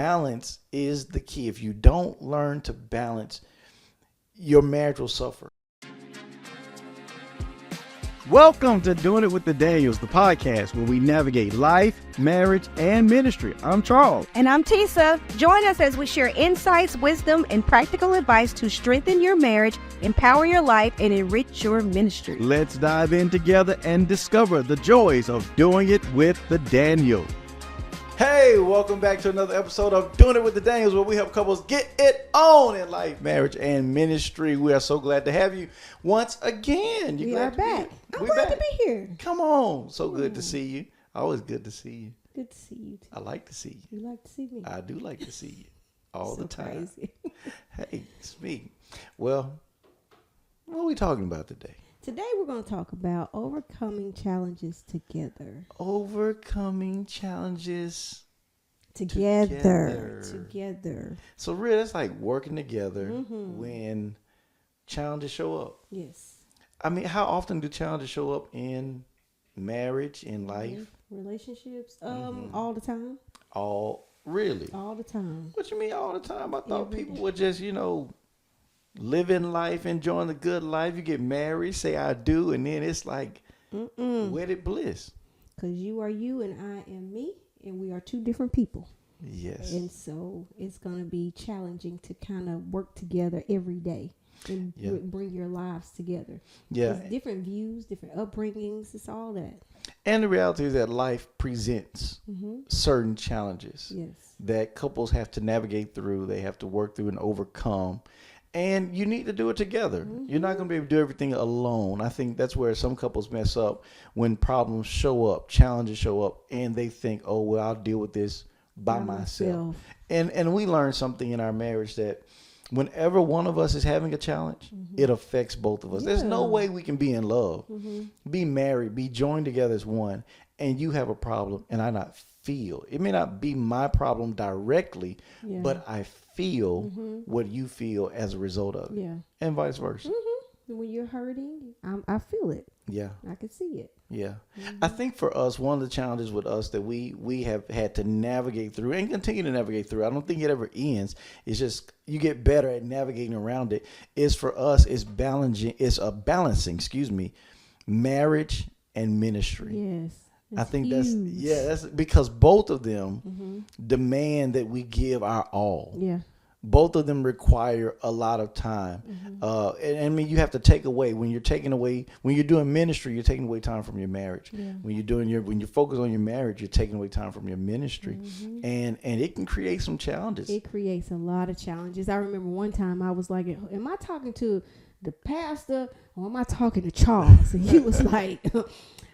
balance is the key. If you don't learn to balance, your marriage will suffer. Welcome to Doing It with the Daniels, the podcast where we navigate life, marriage, and ministry. I'm Charles. And I'm Tisa. Join us as we share insights, wisdom, and practical advice to strengthen your marriage, empower your life, and enrich your ministry. Let's dive in together and discover the joys of doing it with the Daniels. Hey, welcome back to another episode of Doing It with the Daniels, where we help couples get it on in life, marriage, and ministry. We are so glad to have you once again. We are back. I'm glad to be here. Come on. So good to see you. Always good to see you. Good to see you too. I like to see you. You like to see me? I do like to see you all So the time. crazy. Hey, speak. Well, what are we talking about today? Today we're going to talk about overcoming challenges together. Overcoming challenges Together. So really, it's like working together when challenges show up. Yes. I mean, how often do challenges show up in marriage, in life? Relationships, all the time. Really? All the time. What you mean all the time? I thought Every people day. were just, living life, enjoying the good life. You get married, say I do, and then it's like wedded bliss. Because you are you and I am me, and we are two different people. Yes. And so it's going to be challenging to kind of work together every day and bring your lives together. Yeah. It's different views, different upbringings. It's all that. And the reality is that life presents certain challenges Yes. that couples have to navigate through. They have to work through and overcome. And you need to do it together. You're not going to be able to do everything alone. I think that's where some couples mess up when problems show up, challenges show up, and they think, oh, well, I'll deal with this by myself. And we learned something in our marriage that whenever one of us is having a challenge, it affects both of us. There's no way we can be in love, be married, be joined together as one, and you have a problem and I not feel. It may not be my problem directly, but I feel what you feel as a result of it. Yeah. And vice versa. When you're hurting, I feel it. Yeah. I can see it. Yeah. I think for us, one of the challenges with us that we have had to navigate through and continue to navigate through, I don't think it ever ends. It's just you get better at navigating around it. Is for us, it's balancing, marriage and ministry. Yes. I think huge. that's because both of them demand that we give our all. Yeah. Both of them require a lot of time. And I mean, you have to take away when you're doing ministry, you're taking away time from your marriage. Yeah. When you focus on your marriage, you're taking away time from your ministry. And it can create some challenges. It creates a lot of challenges. I remember one time I was like, am I talking to the pastor or am I talking to Charles? And he was like,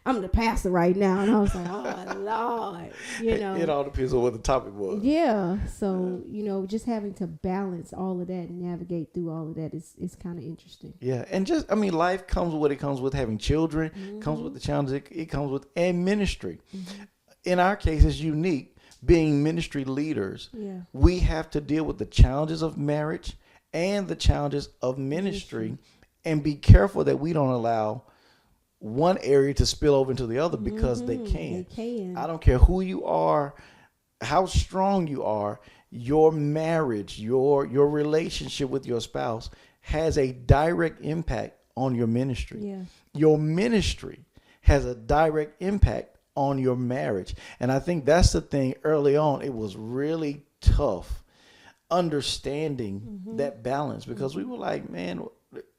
I'm the pastor right now. And I was like, oh, Lord, It all depends on what the topic was. Yeah. So, just having to balance all of that and navigate through all of that is kind of interesting. Yeah. And life comes with what it comes with having children, comes with the challenges it comes with, and ministry. In our case, it's unique being ministry leaders. Yeah. We have to deal with the challenges of marriage and the challenges of ministry and be careful that we don't allow one area to spill over into the other because they can. I don't care who you are, how strong you are, your marriage, your relationship with your spouse has a direct impact on your ministry. Yeah. Your ministry has a direct impact on your marriage. And I think that's the thing early on. It was really tough understanding that balance because we were like, man,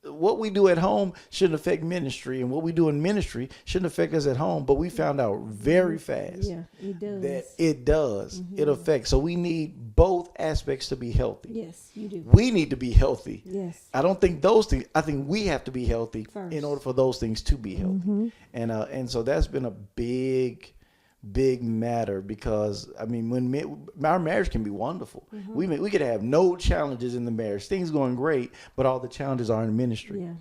what we do at home shouldn't affect ministry, and what we do in ministry shouldn't affect us at home. But we found out very fast it does. that it does. It affects. So we need both aspects to be healthy. Yes, you do. We need to be healthy. Yes. I don't think those things. I think we have to be healthy First. in order for those things to be healthy. And so that's been a big matter because I mean when our marriage can be wonderful. We could have no challenges in the marriage, things going great, but all the challenges are in ministry. Yeah.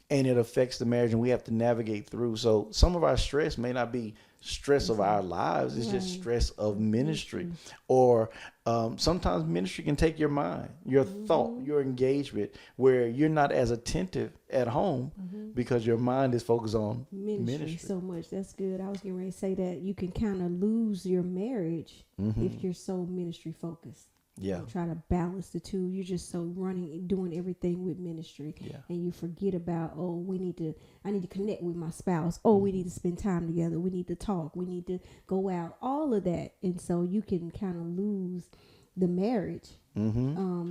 And it affects the marriage and we have to navigate through. So some of our stress may not be stress of our lives. It's just stress of ministry. Or sometimes ministry can take your mind, your thought, your engagement, where you're not as attentive at home because your mind is focused on ministry. So much. That's good. I was getting ready to say that you can kind of lose your marriage if you're so ministry focused. Yeah. Try to balance the two. You're just so running, doing everything with ministry, Yeah. and you forget about, oh, I need to connect with my spouse. Oh, we need to spend time together. We need to talk. We need to go out. All of that, and so you can kind of lose the marriage.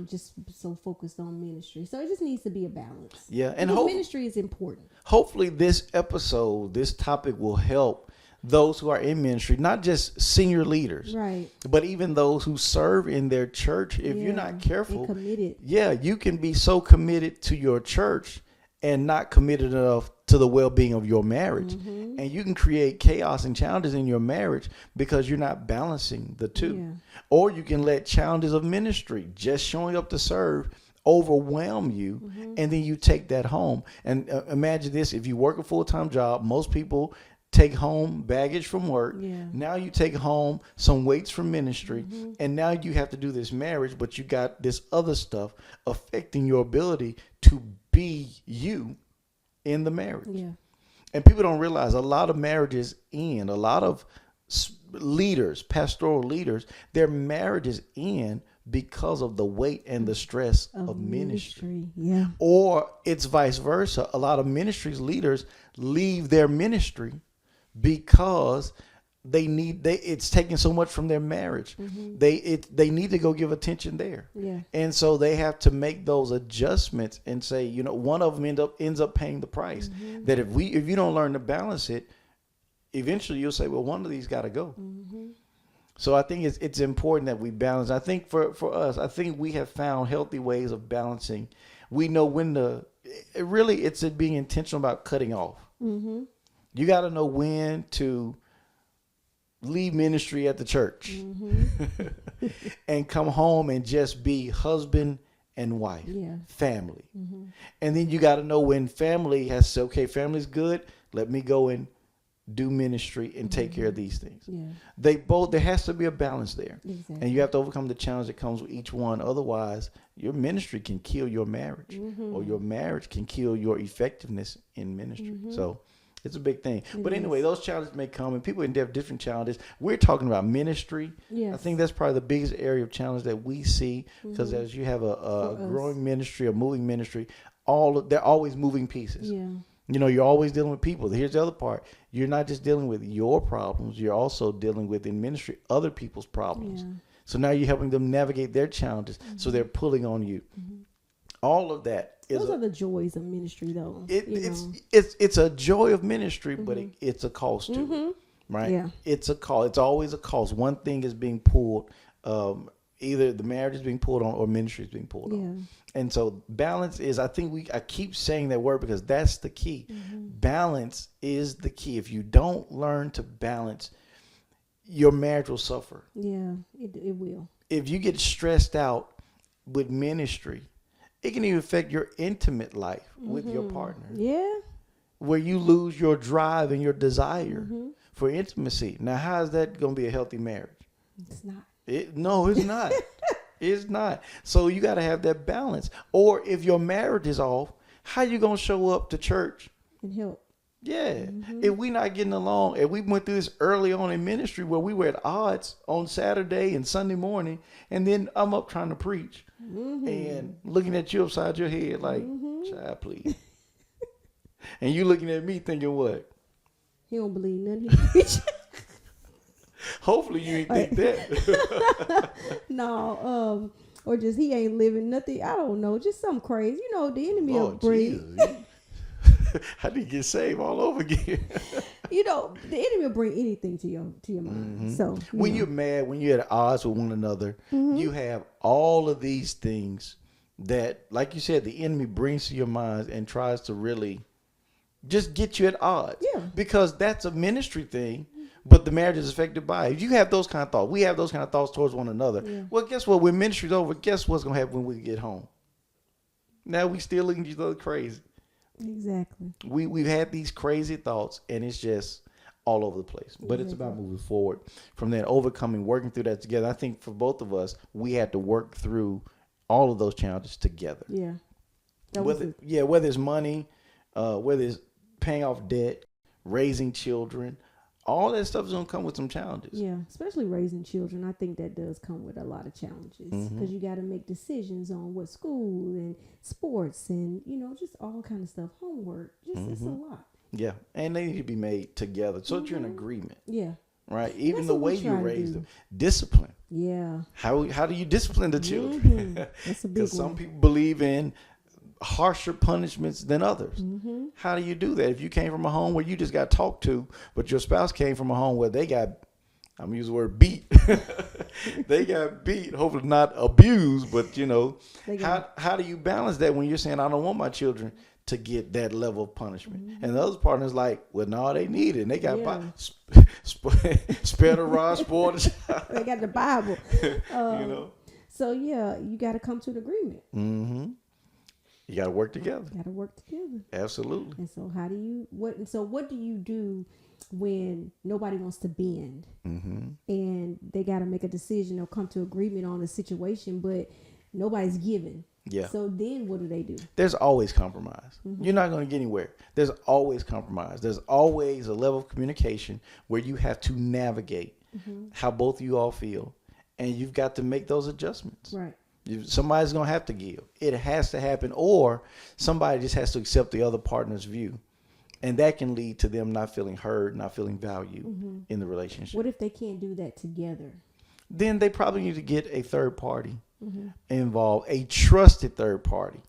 Just so focused on ministry. So it just needs to be a balance. Yeah, and because ministry is important. Hopefully this episode, this topic will help those who are in ministry, not just senior leaders, Right. but even those who serve in their church. If you're not careful, and committed. yeah, you can be so committed to your church and not committed enough to the well-being of your marriage. And you can create chaos and challenges in your marriage because you're not balancing the two. Yeah. Or you can let challenges of ministry, just showing up to serve, overwhelm you, and then you take that home. And imagine this: if you work a full-time job, most people take home baggage from work. Yeah. Now you take home some weights from ministry, and now you have to do this marriage, but you got this other stuff affecting your ability to be you in the marriage. Yeah. And people don't realize a lot of marriages end, a lot of leaders, pastoral leaders, their marriages end because of the weight and the stress of ministry. Yeah. Or it's vice versa. A lot of ministries leaders leave their ministry because it's taking so much from their marriage. They need to go give attention there. Yeah. And so they have to make those adjustments and say, one of them ends up paying the price. That if you don't learn to balance it, eventually you'll say, well, one of these got to go. So I think it's important that we balance. I think for us, I think we have found healthy ways of balancing. We know when it's being intentional about cutting off. You got to know when to leave ministry at the church and come home and just be husband and wife, family. And then you got to know when family has to say, okay, family's good. Let me go and do ministry and take care of these things. Yeah. There has to be a balance there. Exactly. And you have to overcome the challenge that comes with each one. Otherwise, your ministry can kill your marriage, or your marriage can kill your effectiveness in ministry. So it's a big thing. But anyway, those challenges may come, and people have different challenges. We're talking about ministry. Yes. I think that's probably the biggest area of challenge that we see, because as you have a growing ministry, a moving ministry, they're always moving pieces. Yeah. You're always dealing with people. Here's the other part. You're not just dealing with your problems. You're also dealing with, in ministry, other people's problems. Yeah. So now you're helping them navigate their challenges. So they're pulling on you. All of that. Those are the joys of ministry, though. It's a joy of ministry, but it's a cost too, right? Yeah. It's a cost. It's always a cost. One thing is being pulled. Either the marriage is being pulled on or ministry is being pulled on. And so balance is, I keep saying that word because that's the key. Balance is the key. If you don't learn to balance, your marriage will suffer. Yeah, it will. If you get stressed out with ministry, it can even affect your intimate life with your partner. Yeah. Where you lose your drive and your desire for intimacy. Now, how is that going to be a healthy marriage? It's not. No, it's not. It's not. So you got to have that balance. Or if your marriage is off, how you going to show up to church? And help. Yeah. If we not getting along, and we went through this early on in ministry where we were at odds on Saturday and Sunday morning, and then I'm up trying to preach and looking at you upside your head like, child, please. And you looking at me thinking what? He don't believe nothing he preach. Hopefully you ain't think that. No, or just he ain't living nothing. I don't know, just something crazy. The enemy will bring. How do you get saved all over again? The enemy will bring anything to your mind. So when you're mad, when you're at odds with one another, you have all of these things that, like you said, the enemy brings to your mind and tries to really just get you at odds. Yeah. Because that's a ministry thing. But the marriage is affected by it. If you have those kind of thoughts, we have those kind of thoughts towards one another. Yeah. Well, guess what? When ministry's over, guess what's going to happen when we get home? Now we still looking at each other crazy. Exactly. We've had these crazy thoughts, and it's just all over the place. But it's about moving forward from that, overcoming, working through that together. I think for both of us, we had to work through all of those challenges together. Yeah. Whether it's money, whether it's paying off debt, raising children, All that stuff is going to come with some challenges. Yeah, especially raising children. I think that does come with a lot of challenges because you got to make decisions on what school and sports and, just all kind of stuff. Homework. It's a lot. Yeah. And they need to be made together so that you're in agreement. Yeah. Right? Even That's the what way we you try to raise do. them. Discipline. Yeah. How do you discipline the children? That's a big Because one. some people believe in harsher punishments than others. How do you do that? If you came from a home where you just got talked to, but your spouse came from a home where they got, I'm going to use the word beat. They got beat, hopefully not abused, but how do you balance that when you're saying, I don't want my children to get that level of punishment? And the other partner's like, well, no, they need it. And they got spare the rod, spoil the child. They got the Bible. So, yeah, you got to come to an agreement. You got to work together. Got to work together. Absolutely. And so what do you do when nobody wants to bend and they got to make a decision or come to agreement on a situation, but nobody's giving? Yeah. So then what do? There's always compromise. You're not going to get anywhere. There's always compromise. There's always a level of communication where you have to navigate how both of you all feel. And you've got to make those adjustments. Right. Somebody's going to have to give. It has to happen, or somebody just has to accept the other partner's view. And that can lead to them not feeling heard, not feeling valued in the relationship. What if they can't do that together? Then they probably need to get a third party involved, a trusted third party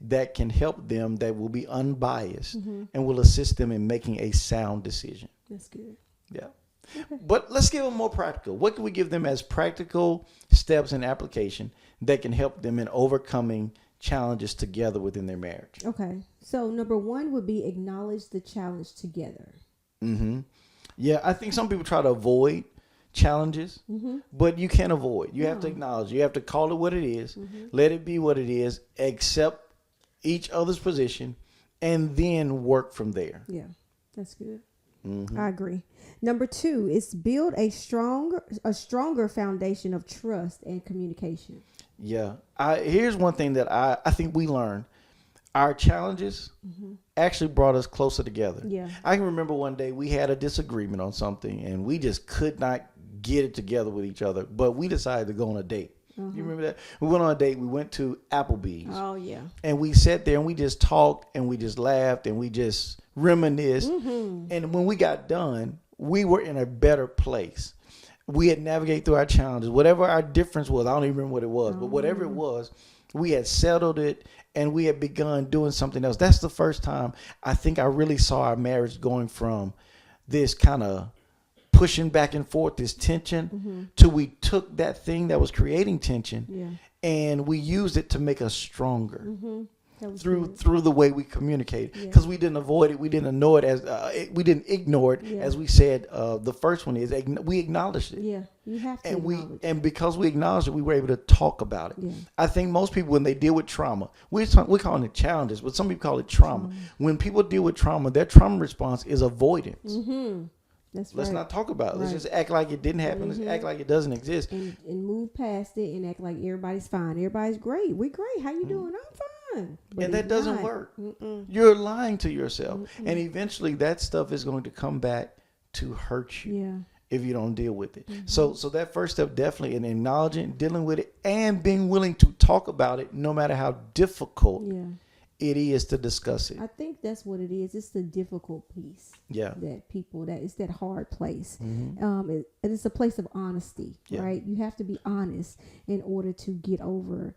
that can help them, that will be unbiased and will assist them in making a sound decision. That's good. Yeah. Okay. But let's give them more practical. What can we give them as practical steps and application that can help them in overcoming challenges together within their marriage? Okay. So number 1 would be acknowledge the challenge together. Yeah, I think some people try to avoid challenges, but you can't avoid. You have to acknowledge. You have to call it what it is. Let it be what it is. Accept each other's position, and then work from there. Yeah, that's good. I agree. Number 2 is build a stronger foundation of trust and communication. Yeah. Here's one thing that I think we learned. Our challenges actually brought us closer together. Yeah. I can remember one day we had a disagreement on something and we just could not get it together with each other, but we decided to go on a date. You remember that? We went on a date. We went to Applebee's. Oh, yeah. And we sat there and we just talked and we just laughed and we just reminisced. And when we got done, we were in a better place. We had navigated through our challenges. Whatever our difference was, I don't even remember what it was, but whatever it was, we had settled it and we had begun doing something else. That's the first time I think I really saw our marriage going from this kind of pushing back and forth, this tension, till we took that thing that was creating tension and we used it to make us stronger through the way we communicate. Because we didn't avoid it, we didn't ignore it we didn't ignore it. As we said, the first one is we acknowledged it. Yeah, you have to. And because we acknowledged it, we were able to talk about it. I think most people, when they deal with trauma, we're calling it challenges, but some people call it trauma. When people deal with trauma, their trauma response is avoidance. Let's not talk about it. Let's just act like it didn't happen. Let's act like it doesn't exist. And move past it and act like everybody's fine. Everybody's great. We're great. How you doing? I'm fine. But and that doesn't work. You're lying to yourself. And eventually that stuff is going to come back to hurt you if you don't deal with it. So that first step, definitely in acknowledging, dealing with it, and being willing to talk about it no matter how difficult it is to discuss it. I think that's what it is. It's the difficult piece. Yeah. That it's that hard place. It's a place of honesty, right? You have to be honest in order to get over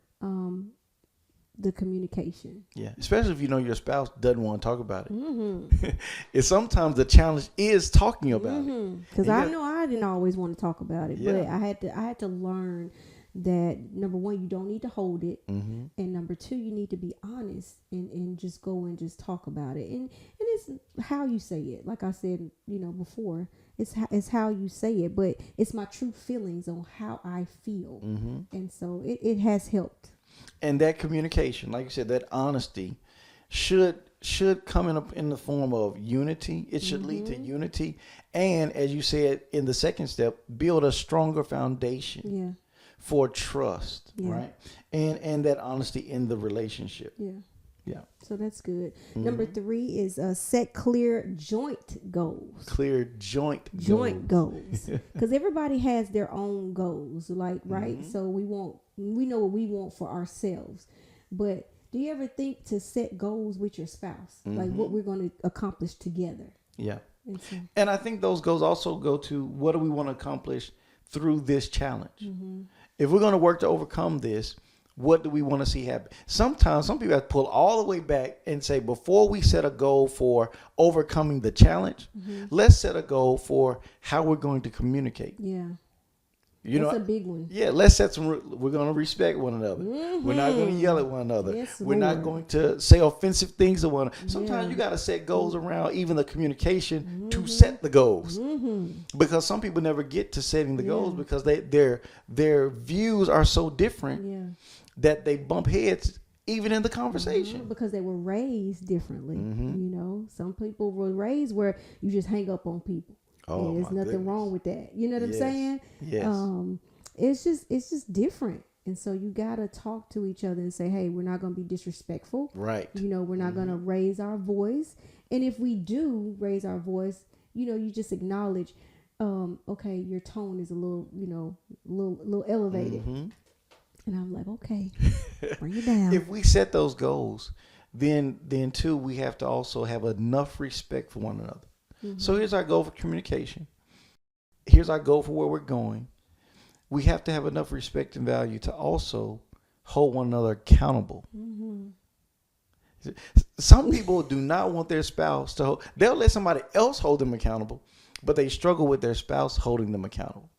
the communication. Yeah. Especially if you know your spouse doesn't want to talk about it. And sometimes the challenge is talking about it. Because I know I didn't always want to talk about it, but I had to learn that number 1, you don't need to hold it, and number 2, you need to be honest and just go and just talk about it, and it's how you say it. Like I said, before, it's how you say it, but it's my true feelings on how I feel, and so it has helped. And that communication, like you said, that honesty should come in the form of unity. It should lead to unity, and as you said in the second step, build a stronger foundation. For trust, right? And that honesty in the relationship. Yeah. So that's good. Number 3 is set clear joint goals. Clear joint Goals. Because everybody has their own goals, like, right? So we know what we want for ourselves. But do you ever think to set goals with your spouse? Like what we're going to accomplish together? Yeah. So, And I think those goals also go to what do we want to accomplish through this challenge? If we're going to work to overcome this, what do we want to see happen? Sometimes some people have to pull all the way back and say, before we set a goal for overcoming the challenge, let's set a goal for how we're going to communicate. yeah. You That's know, a big one. Yeah, let's set some. We're going to respect one another. We're not going to yell at one another. Yes, we're not Lord. going to say offensive things to one another. Sometimes Yeah. you got to set goals around even the communication to set the goals, because some people never get to setting the goals because their views are so different Yeah. that they bump heads even in the conversation. Because they were raised differently. You know, some people were raised where you just hang up on people. Oh, and there's my nothing goodness. wrong with that. You know what I'm Yes. saying? Yes. It's just different. And so you gotta talk to each other and say, hey, we're not gonna be disrespectful. Right. You know, we're not gonna raise our voice. And if we do raise our voice, you know, you just acknowledge, okay, your tone is a little, you know, little elevated. And I'm like, okay, bring it down. If we set those goals, then too, we have to also have enough respect for one another. So here's our goal for communication. Here's our goal for where we're going. We have to have enough respect and value to also hold one another accountable. Some people do not want their spouse to hold. They'll let somebody else hold them accountable, but they struggle with their spouse holding them accountable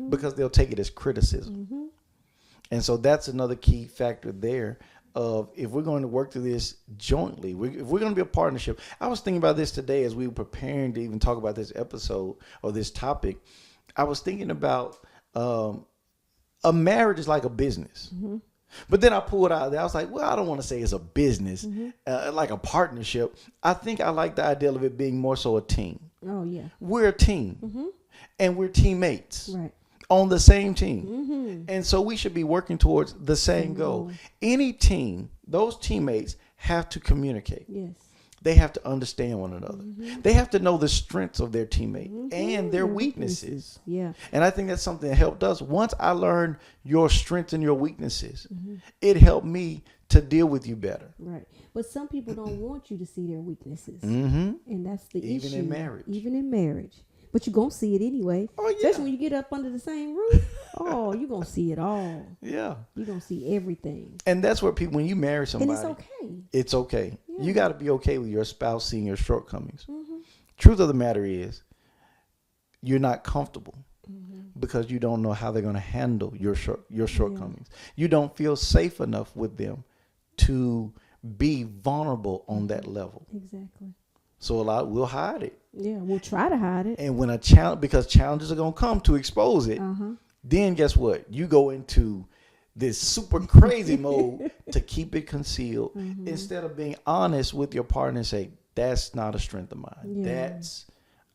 because they'll take it as criticism. And so that's another key factor there of if we're going to work through this jointly, if we're going to be a partnership. I was thinking about this today as we were preparing to even talk about this episode or this topic. I was thinking about a marriage is like a business. But then I pulled out there. I was like, well, I don't want to say it's a business, like a partnership. I think I like the idea of it being more so a team. Oh, yeah. We're a team and we're teammates. Right. On the same team. And so we should be working towards the same goal. Any team, those teammates have to communicate. Yes. They have to understand one another. They have to know the strengths of their teammate and their weaknesses. Yeah. And I think that's something that helped us. Once I learned your strengths and your weaknesses, it helped me to deal with you better. Right. But some people don't want you to see their weaknesses. And that's the issue. Even in marriage. Even in marriage. But you're going to see it anyway. Oh, yeah. Especially when you get up under the same roof. Oh, you're going to see it all. Yeah. You're going to see everything. And that's where people, when you marry somebody. And it's okay. It's okay. Yeah. You got to be okay with your spouse seeing your shortcomings. Truth of the matter is, you're not comfortable because you don't know how they're going to handle your shortcomings. You don't feel safe enough with them to be vulnerable on that level. Exactly. So a lot we'll hide it. Yeah, we'll try to hide it. And when a challenge, because challenges are going to come to expose it, then guess what? You go into this super crazy mode to keep it concealed instead of being honest with your partner and say, that's not a strength of mine. Yeah.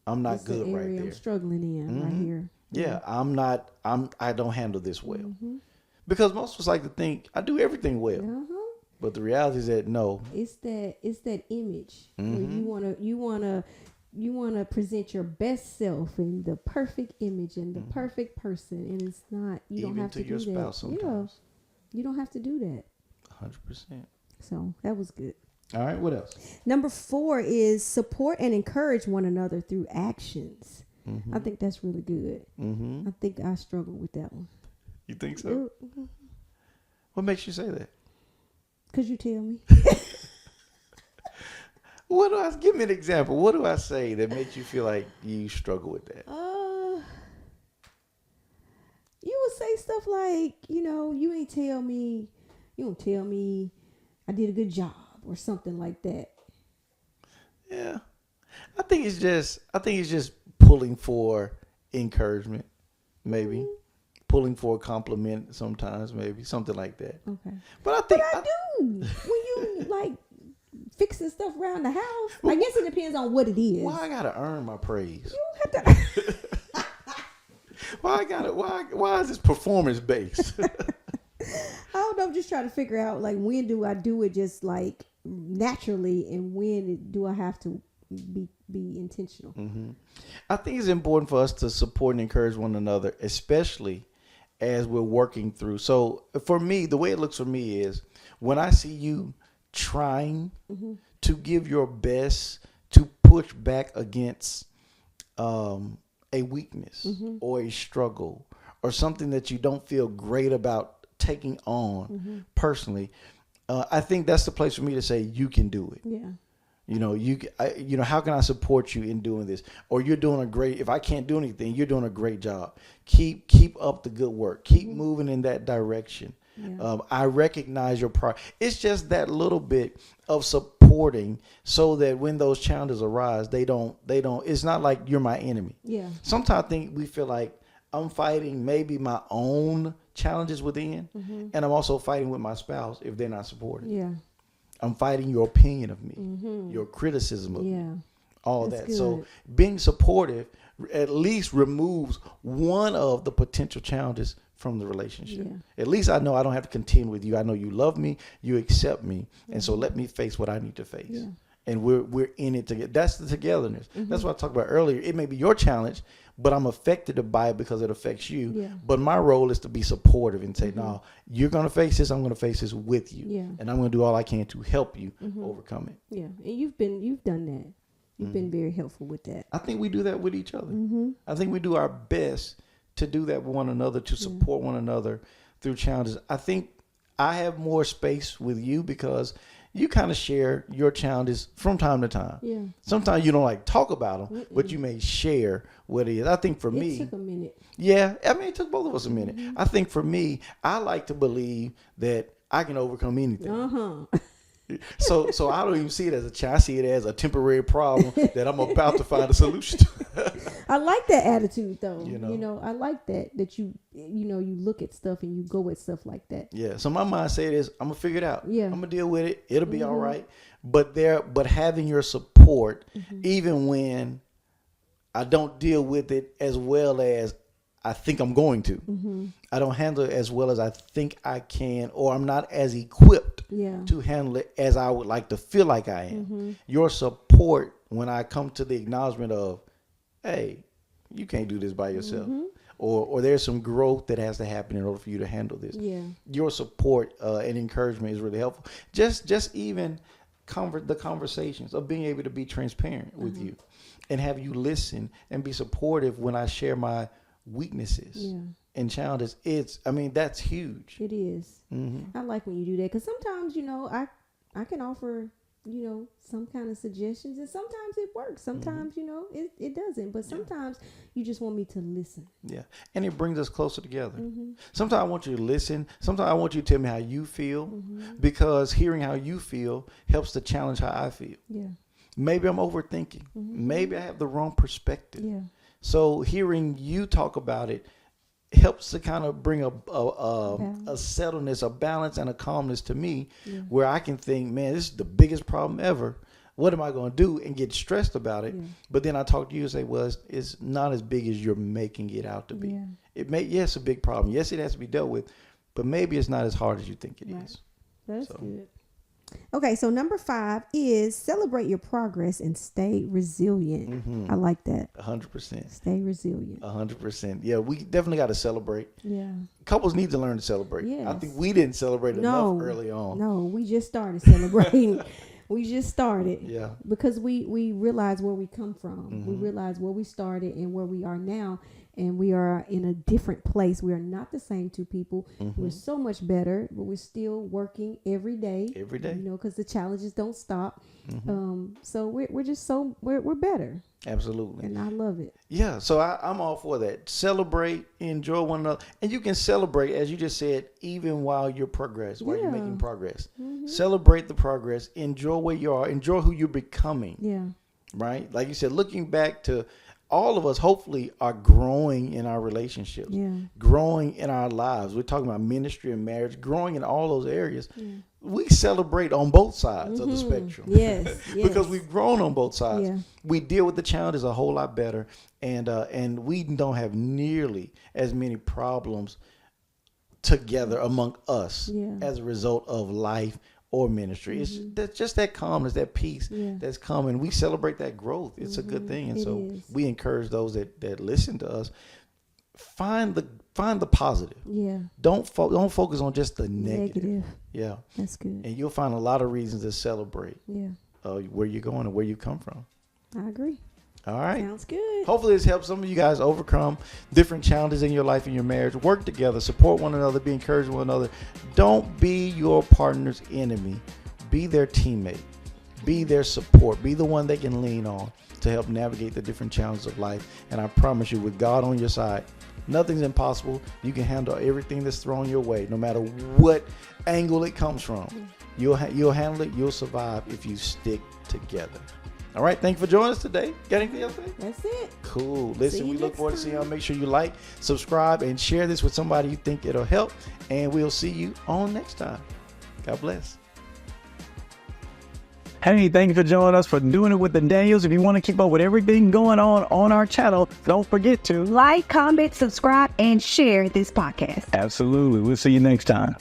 I'm not That's the good right area there. I'm struggling in right here. Yeah, I don't handle this well. Because most of us like to think I do everything well. But the reality is that no. It's that image where you wanna present your best self in the perfect image and the perfect person, and it's not. You Even don't have to to your do spouse that. sometimes. Yeah, you don't have to do that. 100%. So that was good. All right, what else? Number 4 is support and encourage one another through actions. I think that's really good. I think I struggle with that one. You think so? What makes you say that? Could you tell me? Give me an example. What do I say that makes you feel like you struggle with that? You would say stuff like, you don't tell me I did a good job or something like that. Yeah. I think it's just pulling for encouragement, maybe. Pulling for a compliment sometimes, maybe. Something like that. Okay. But I think I do. When you like fixing stuff around the house, I guess it depends on what it is. why I gotta earn my praise? You don't have to. Why is this performance based? I don't know. I'm just trying to figure out like when do I do it just like naturally, and when do I have to be intentional? I think it's important for us to support and encourage one another, especially as we're working through. So for me, the way it looks for me is when I see you trying to give your best to push back against a weakness or a struggle or something that you don't feel great about taking on personally, I think that's the place for me to say you can do it. Yeah. How can I support you in doing this? Or you're doing a great. If I can't do anything, you're doing a great job. Keep up the good work. Keep moving in that direction. Yeah. I recognize your pride. It's just that little bit of supporting, so that when those challenges arise, they don't. It's not like you're my enemy. Yeah. Sometimes I think we feel like I'm fighting maybe my own challenges within, and I'm also fighting with my spouse if they're not supporting. Yeah. I'm fighting your opinion of me, your criticism of me, all That's that. good. So being supportive at least removes one of the potential challenges from the relationship. Yeah. At least I know I don't have to contend with you. I know you love me, you accept me, and so let me face what I need to face. Yeah. And we're in it together. That's the togetherness. That's what I talked about earlier. It may be your challenge, but I'm affected by it because it affects you. Yeah. But my role is to be supportive and say, no, you're going to face this. I'm going to face this with you. Yeah. And I'm going to do all I can to help you overcome it. Yeah. And you've done that. You've been very helpful with that. I think we do that with each other. I think we do our best to do that with one another, to support one another through challenges. I think I have more space with you because you kind of share your challenges from time to time. Yeah. Sometimes you don't like talk about them, but you may share what it is. I think for me, It took a minute. yeah, I mean, it took both of us a minute. I think for me, I like to believe that I can overcome anything. So I don't even see it as a challenge. I see it as a temporary problem that I'm about to find a solution to. I like that attitude though. You know? I like that you look at stuff and you go at stuff like that. Yeah. So my mindset is I'm gonna figure it out. Yeah. I'm gonna deal with it. It'll be all right. But having your support, even when I don't deal with it as well as I think I'm going to. I don't handle it as well as I think I can, or I'm not as equipped to handle it as I would like to feel like I am. Your support when I come to the acknowledgement of, hey, you can't do this by yourself. Or there's some growth that has to happen in order for you to handle this. Yeah. Your support and encouragement is really helpful. Just even the conversations of being able to be transparent with you and have you listen and be supportive when I share my weaknesses and challenges. That's huge. It is. I like when you do that because sometimes, I can offer, some kind of suggestions and sometimes it works. Sometimes, it doesn't. But sometimes you just want me to listen. Yeah. And it brings us closer together. Sometimes I want you to listen. Sometimes I want you to tell me how you feel because hearing how you feel helps to challenge how I feel. Yeah. Maybe I'm overthinking. Maybe I have the wrong perspective. Yeah. So hearing you talk about it helps to kind of bring a settledness, a balance, and a calmness to me where I can think, man, this is the biggest problem ever. What am I going to do? And get stressed about it. But then I talk to you and say, well, it's not as big as you're making it out to be. Yeah. Yes, a big problem. Yes, it has to be dealt with, but maybe it's not as hard as you think it is. That's good. Okay, so number 5 is celebrate your progress and stay resilient. I like that. 100%. Stay resilient. 100%. Yeah, we definitely got to celebrate. Yeah. Couples need to learn to celebrate. Yes. I think we didn't celebrate enough early on. No, we just started celebrating. We just started. Yeah. Because we realize where we come from. We realize where we started and where we are now. And we are in a different place. We are not the same two people. We're so much better, but we're still working every day. Every day. Because the challenges don't stop. So we're better. Absolutely. And I love it. Yeah. So I'm all for that. Celebrate, enjoy one another. And you can celebrate, as you just said, even while you're while you're making progress. Celebrate the progress. Enjoy where you are. Enjoy who you're becoming. Yeah. Right? Like you said, looking back to all of us hopefully are growing in our relationships, growing in our lives. We're talking about ministry and marriage, growing in all those areas. We celebrate on both sides of the spectrum. Yes. Because we've grown on both sides. Yeah. We deal with the challenges a whole lot better, and we don't have nearly as many problems together among us as a result of life or ministry. It's that's just that calmness, that peace that's coming. We celebrate that growth. It's a good thing. And so we encourage those that listen to us, find the positive. Yeah. Don't focus on just the negative. Yeah. That's good. And you'll find a lot of reasons to celebrate where you're going and where you come from. I agree. All right. Sounds good. Hopefully this helps some of you guys overcome different challenges in your life and your marriage. Work together, support one another, be encouraging one another. Don't be your partner's enemy. Be their teammate. Be their support. Be the one they can lean on to help navigate the different challenges of life. And I promise you, with God on your side, nothing's impossible. You can handle everything that's thrown your way, no matter what angle it comes from. You'll handle it. You'll survive if you stick together. All right. Thank you for joining us today. Got anything else to say? That's it. Cool. Listen, we look forward to seeing y'all. Make sure you like, subscribe, and share this with somebody you think it'll help. And we'll see you on next time. God bless. Hey, thank you for joining us for Doing It with the Daniels. If you want to keep up with everything going on our channel, don't forget to like, comment, subscribe, and share this podcast. Absolutely. We'll see you next time.